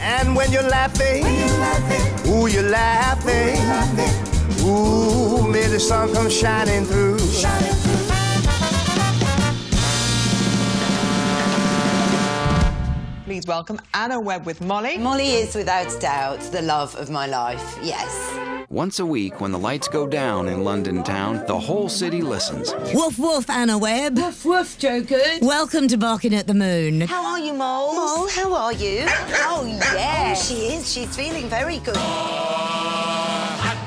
And when you're laughing, ooh, you're laughing. Ooh, may the sun come shining through. Please welcome Anna Webb with Molly. Molly is, without doubt, the love of my life, yes. Once a week, when the lights go down in London town, the whole city listens. Woof woof, Anna Webb. Woof woof, Joe Good. Welcome to Barking at the Moon. How are you, Mole? Mole, how are you? Oh, yeah. Oh, she is. She's feeling very good.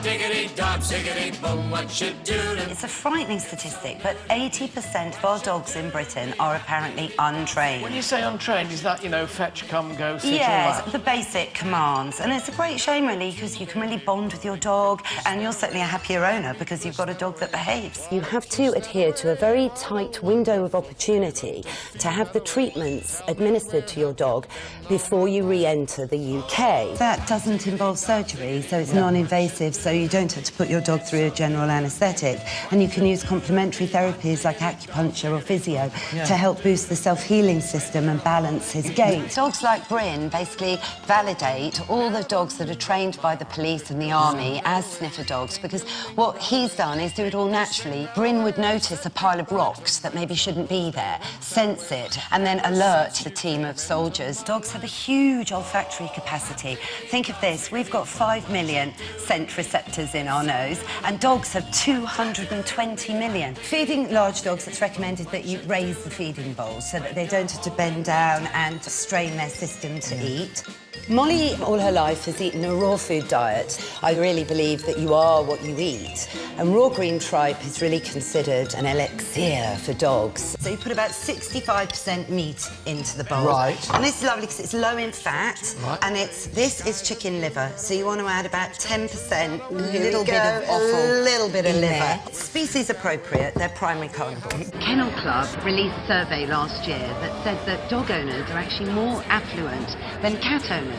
Diggity dog, ziggity boom, what you do to... It's a frightening statistic, but 80% of our dogs in Britain are apparently untrained. When you say untrained, is that, you know, fetch, come, go, sit, yes, all that? the basic commands. And it's a great shame, really, because you can really bond with your dog, and you're certainly a happier owner because you've got a dog that behaves. You have to adhere to a very tight window of opportunity to have the treatments administered to your dog before you re-enter the UK. That doesn't involve surgery, so it's non-invasive, so you don't have to put your dog through a general anaesthetic. And you can use complementary therapies like acupuncture or physio to help boost the self-healing system and balance his gait. Dogs like Bryn basically validate all the dogs that are trained by the police and the army as sniffer dogs, because what he's done is do it all naturally. Bryn would notice a pile of rocks that maybe shouldn't be there, sense it, and then alert the team of soldiers. Dogs have a huge olfactory capacity. Think of this, we've got 5 million scent receptors in our nose, and dogs have 220 million. Feeding large dogs, it's recommended that you raise the feeding bowls so that they don't have to bend down and strain their system to eat. Molly, all her life, has eaten a raw food diet. I really believe that you are what you eat. And raw green tripe is really considered an elixir for dogs. So you put about 65% meat into the bowl. Right. And this is lovely because it's low in fat. Right. And this is chicken liver. So you want to add about 10%, Little bit of offal a little bit of in liver. there. Species appropriate, they're primary carnivores. Kennel Club released a survey last year that said that dog owners are actually more affluent than cat owners.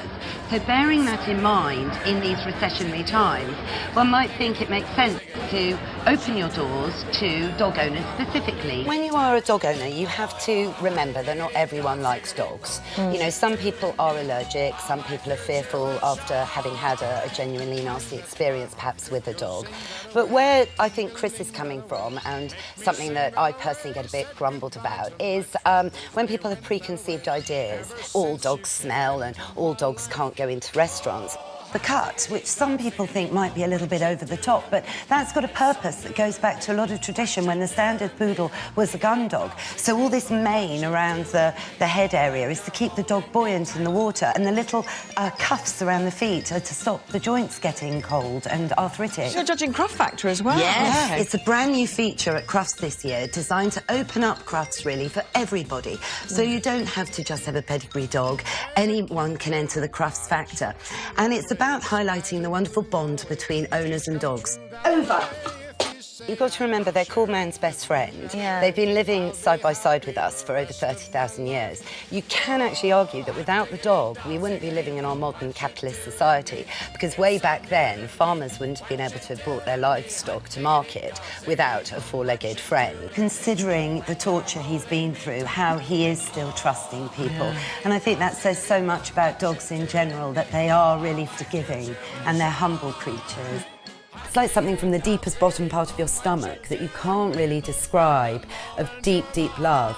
So bearing that in mind in these recessionary times, one might think it makes sense to open your doors to dog owners specifically. When you are a dog owner, you have to remember that not everyone likes dogs. You know, some people are allergic, some people are fearful after having had a genuinely nasty experience, perhaps with a dog. But where I think Chris is coming from, and something that I personally get a bit grumbled about, is when people have preconceived ideas. All dogs smell and all dogs can't go into restaurants. The cut, which some people think might be a little bit over the top, but that's got a purpose that goes back to a lot of tradition when the standard poodle was a gun dog. So all this mane around the head area is to keep the dog buoyant in the water, and the little cuffs around the feet are to stop the joints getting cold and arthritic. You're judging Cruft Factor as well. Yes, Okay. it's a brand new feature at Crufts this year, designed to open up Crufts really for everybody. So you don't have to just have a pedigree dog. Anyone can enter the Crufts Factor. And it's about highlighting the wonderful bond between owners and dogs. Over. You've got to remember they're called man's best friend. Yeah. They've been living side by side with us for over 30,000 years. You can actually argue that without the dog, we wouldn't be living in our modern capitalist society, because way back then, farmers wouldn't have been able to have brought their livestock to market without a four-legged friend. Considering the torture he's been through, how he is still trusting people. And I think that says so much about dogs in general, that they are really forgiving and they're humble creatures. It's like something from the deepest bottom part of your stomach that you can't really describe, of deep, deep love.